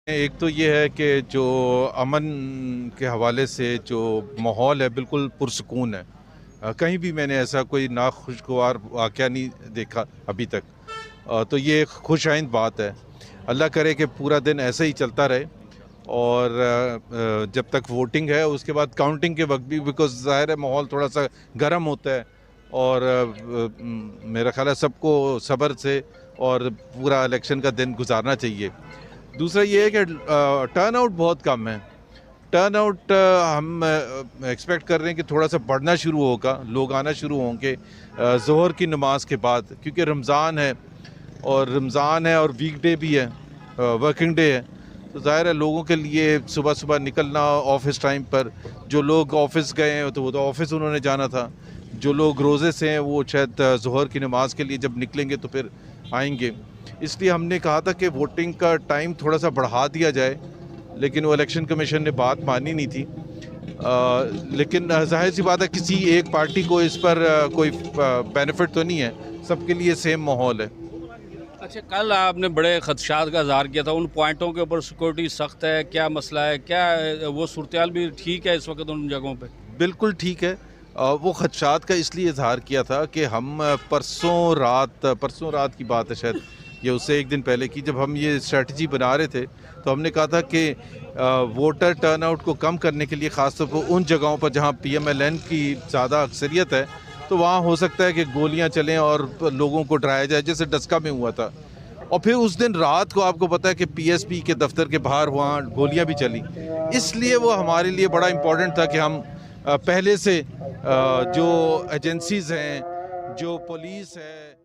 एक तो ये है कि जो अमन के हवाले से जो माहौल है बिल्कुल पुरसुकून है। कहीं भी मैंने ऐसा कोई नाखुशगवार वाक़या नहीं देखा अभी तक। तो ये एक खुश आइंद बात है। अल्लाह करे कि पूरा दिन ऐसे ही चलता रहे और जब तक वोटिंग है उसके बाद काउंटिंग के वक्त भी, बिकॉज़ ज़ाहिर है माहौल थोड़ा सा गर्म होता है और मेरा ख़्याल है सबको सब्र से और पूरा इलेक्शन का दिन गुजारना चाहिए। दूसरा ये है कि टर्न आउट बहुत कम है। टर्न आउट हम एक्सपेक्ट कर रहे हैं कि थोड़ा सा बढ़ना शुरू होगा, लोग आना शुरू होंगे ज़ोहर की नमाज के बाद, क्योंकि रमज़ान है और वीकडे भी है, वर्किंग डे है। तो ज़ाहिर है लोगों के लिए सुबह सुबह निकलना ऑफिस टाइम पर, जो लोग ऑफिस गए हैं तो वो तो ऑफिस उन्होंने जाना था, जो लोग रोज़े से हैं वो शायद ज़ोहर की नमाज के लिए जब निकलेंगे तो फिर आएंगे। इसलिए हमने कहा था कि वोटिंग का टाइम थोड़ा सा बढ़ा दिया जाए, लेकिन वो इलेक्शन कमीशन ने बात मानी नहीं थी। लेकिन जाहिर सी बात है किसी एक पार्टी को इस पर कोई बेनिफिट तो नहीं है, सबके लिए सेम माहौल है। अच्छा, कल आपने बड़े खदशात का इज़हार किया था, उन पॉइंटों के ऊपर सिक्योरिटी सख्त है, क्या मसला है, क्या वो सूरत भी ठीक है इस वक्त उन जगहों पे? बिल्कुल ठीक है। वो खदशात का इसलिए इजहार किया था कि हम परसों रात की बात है शायद, ये उससे एक दिन पहले की, जब हम ये स्ट्रेटजी बना रहे थे तो हमने कहा था कि वोटर टर्नआउट को कम करने के लिए ख़ासतौर पर उन जगहों पर जहाँ PMLN की ज़्यादा अक्सरियत है, तो वहाँ हो सकता है कि गोलियाँ चलें और लोगों को डराया जाए, जैसे डस्का में हुआ था। और फिर उस दिन रात को आपको पता है कि PSP के दफ्तर के बाहर वहाँ गोलियाँ भी चली। इसलिए वो हमारे लिए बड़ा इम्पोर्टेंट था कि हम पहले से जो एजेंसीज़ हैं, जो पुलिस है